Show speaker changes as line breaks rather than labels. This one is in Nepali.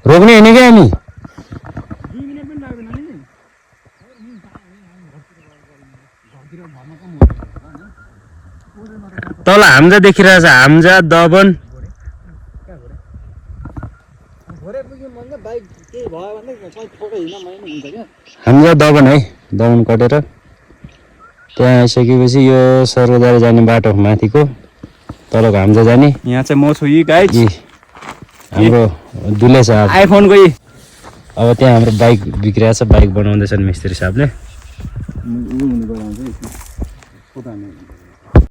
रोक्ने होइन क्या हामी तल हाम्जा देखिरहेछ हाम्जा दबन हाम्जा दबन है दबन कटेर त्यहाँ आइसकेपछि यो सर्वोदय जाने बाटो माथिको तलको हाम्जा जाने
यहाँ चाहिँ म छु यी गाइज
हाम्रो दुले छ
आइफोनको यी
अब त्यहाँ हाम्रो बाइक बिग्रिएको छ बाइक बनाउँदैछन् मिस्त्री साहबले